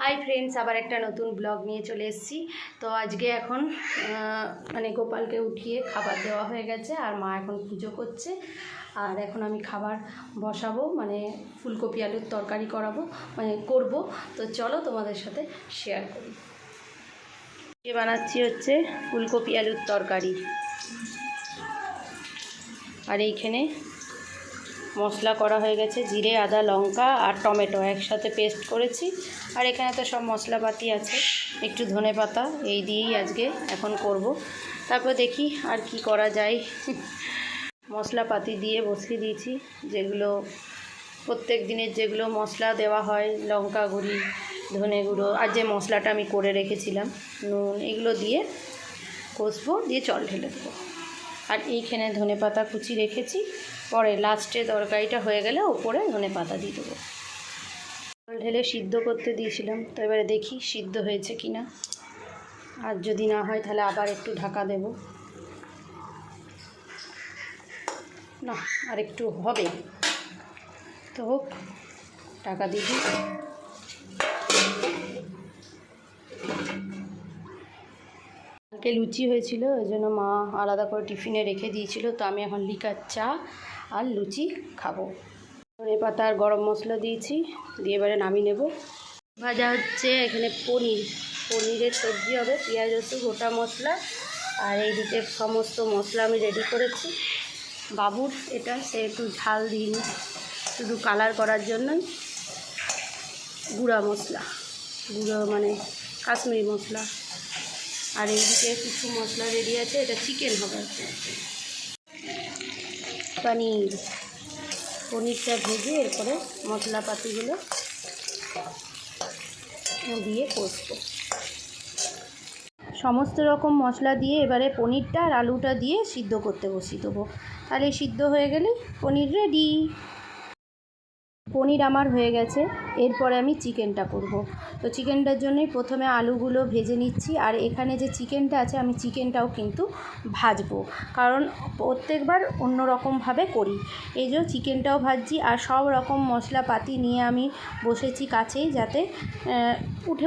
Hi friends, আবার একটা নতুন ব্লগ নিয়ে চলে এসেছি। তো আজকে এখন মানে গোপালকে উঠিয়ে খাবার দেওয়া হয়ে গেছে আর মা এখন পুজো করছে। আর এখন আমি খাবার বসাবো, মানে ফুলকপি আলুর তরকারি করব। তো চলো তোমাদের সাথে শেয়ার করি। বানাচ্ছি হচ্ছে ফুলকপি আলুর তরকারি। আর এইখানে মশলা করা হয়ে গেছে, জিরে, আদা, লঙ্কা আর টমেটো একসাথে পেস্ট করেছি। আর এখানে তো সব মশলাপাতি আছে, একটু ধনেপাতা, এই দিয়েই আজকে এখন করব। তারপর দেখি আর কি করা যায়। মশলাপাতি দিয়ে বসিয়ে দিয়েছি, যেগুলো প্রত্যেক দিনের যেগুলো মশলা দেওয়া হয়, লঙ্কা গুঁড়ি, ধনে গুঁড়ো, আর যে মশলাটা আমি করে রেখেছিলাম, নুন, এগুলো দিয়ে কষবো, দিয়ে জল ঢেলে দেবো। আর এইখানে ধনেপাতা কুচি রেখেছি, পরে লাস্টে তরকারিটা হয়ে গেলে ওপরে ধনেপাতা দিয়ে দেবো। জল ঢেলে সিদ্ধ করতে দিয়েছিলাম, তো এবারে দেখি সিদ্ধ হয়েছে কি না। আর যদি না হয় তাহলে আবার একটু ঢাকা দেব। না, আর একটু হবে, তো হোক, ঢাকা দিয়ে দিই। কালকে লুচি হয়েছিল, ওই জন্য মা আলাদা করে টিফিনে রেখে দিয়েছিল। তো আমি এখন লিকার চা আর লুচি খাবো। ধনে পাতা আর গরম মশলা দিয়েছি, দিয়ে এবারে নামিয়ে নেব। ভাজা হচ্ছে এখানে পনিরের সবজি হবে, পেঁয়াজ, রসুন, গোটা মশলা। আর এইদিকে সমস্ত মশলা আমি রেডি করেছি। বাবুর এটা, সে একটু ঝাল দিইনি, শুধু কালার করার জন্যই গুঁড়ো মানে কাশ্মীরি মশলা। আর এইদিকে কিছু মশলা রেডি আছে, এটা চিকেন হবে। পনিরটা ভেজে এরপরে মশলাপাতিগুলো দিয়ে কষবো। সমস্ত রকম মশলা দিয়ে এবারে পনিরটা আর আলুটা দিয়ে সিদ্ধ করতে বসিয়ে দেবো। তাহলে সিদ্ধ হয়ে গেলে পনির রেডি। পনির আমার হয়ে গেছে, এরপরে আমি চিকেনটা করব। তো চিকেনটার জন্যই প্রথমে আলুগুলো ভেজে নিচ্ছি। আর এখানে যে চিকেনটা আছে, আমি চিকেনটাও কিন্তু ভাজবো, কারণ প্রত্যেকবার অন্য রকমভাবে করি। এই যে চিকেনটাও ভাজছি, আর সব রকম মশলাপাতি নিয়ে আমি বসেছি কাছেই, যাতে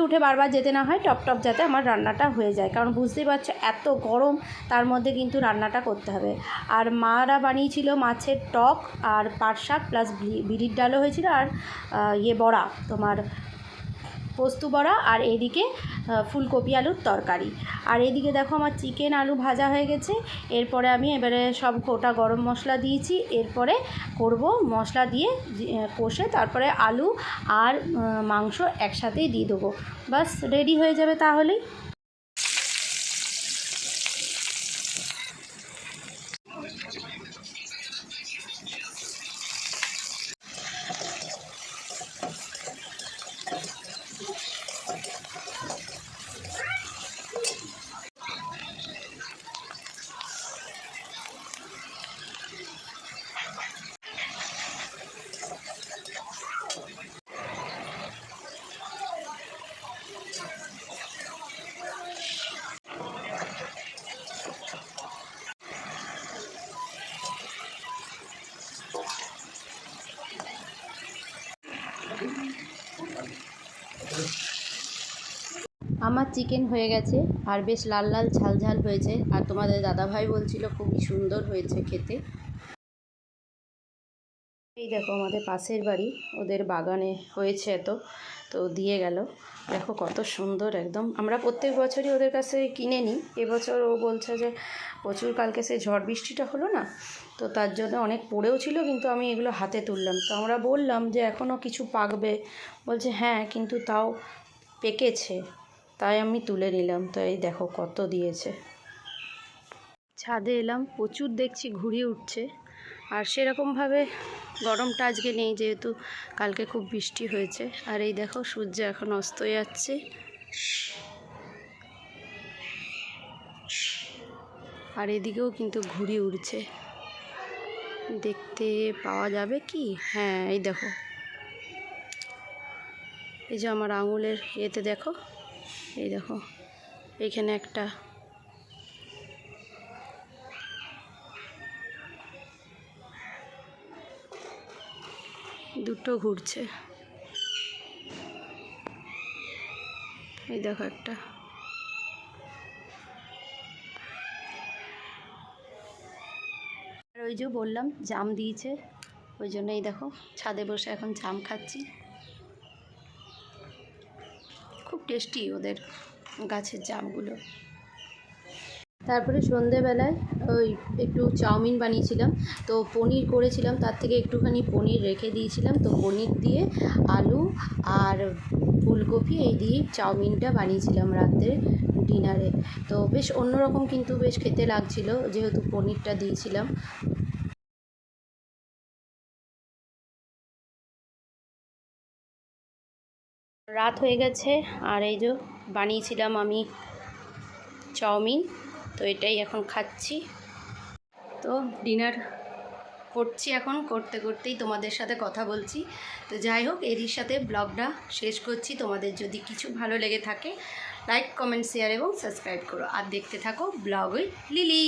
উঠে বারবার যেতে না হয়, টপ যাতে আমার রান্নাটা হয়ে যায়। কারণ বুঝতেই পারছো এত গরম, তার মধ্যে কিন্তু রান্নাটা করতে হবে। আর মারা বানিয়েছিল মাছের টক আর পাট শাক প্লাস বিড়ির ডালও হয়েছিল, আর বড়া, তোমার পোস্ত বড়া, আর এদিকে ফুলকপি আলুর তরকারি। আর এদিকে দেখো আমার চিকেন আলু ভাজা হয়ে গেছে। এরপরে আমি এবারে সব গোটা গরম মশলা দিয়েছি, এরপরে করব মশলা দিয়ে কষে, তারপরে আলু আর মাংস একসাথেই দিয়ে দেবো। বাস রেডি হয়ে যাবে তাহলেই। আমার চিকেন হয়ে গেছে, আর বেশ লাল লাল ঝাল ঝাল হয়েছে। আর তোমাদের দাদাভাই বলছিল খুবই সুন্দর হয়েছে খেতে। এই দেখো আমাদের পাশের বাড়ি, ওদের বাগানে হয়েছে তো দিয়ে গেল। দেখো কত সুন্দর একদম। আমরা প্রত্যেক বছরই ওদের কাছে কিনে নিই। এবছর ও বলছে যে প্রচুর, কালকে সে ঝড় বৃষ্টিটা হলো না, তো তার জন্য অনেক পড়েও ছিল, কিন্তু আমি এগুলো হাতে তুললাম। তো আমরা বললাম যে এখনও কিছু পাকবে, বলছে হ্যাঁ, কিন্তু তাও পেকেছে, তাই আমি তুলে নিলাম। তো এই দেখো কত দিয়েছে। ছাদে এলাম, প্রচুর দেখছি ঘুড়ি উঠছে। আর সেরকমভাবে গরমটা আজকে নেই, যেহেতু কালকে খুব বৃষ্টি হয়েছে। আর এই দেখো সূর্য এখন অস্ত যাচ্ছে। আর এদিকেও কিন্তু ঘুড়ি উড়ছে, দেখতে পাওয়া যাবে কি? হ্যাঁ, এই দেখো, এই যে আমার আঙুলের এতে দেখো, এই দেখো এইখানে একটা, দুটো ঘুরছে। এই দেখো একটা। আর ওই যে বললাম জাম দিয়েছে, ওই জন্য এই দেখো ছাদে বসে এখন জাম খাচ্ছি। খুব টেস্টি ওদের গাছের জামগুলো। তারপরে সন্ধেবেলায় ওই একটু চাউমিন বানিয়েছিলাম, তো পনির করেছিলাম, তার থেকে একটুখানি পনির রেখে দিয়েছিলাম, তো পনির দিয়ে আলু আর ফুলকপি এই দিয়ে চাউমিনটা বানিয়েছিলাম রাত্রে ডিনারে। তো বেশ অন্যরকম, কিন্তু বেশ খেতে লাগছিল যেহেতু পনিরটা দিয়েছিলাম। রাত হয়ে গেছে আর এই যে বানিয়েছিলাম আমি চাউমিন, তো এটাই এখন খাচ্ছি। তো ডিনার করছি এখন, করতে করতেই তোমাদের সাথে কথা বলছি। তো যাই হোক, এরই সাথে ব্লগটা শেষ করছি। তোমাদের যদি কিছু ভালো লেগে থাকে লাইক, কমেন্ট, শেয়ার এবং সাবস্ক্রাইব করো, আর দেখতে থাকো ব্লগ উইথ লিলি।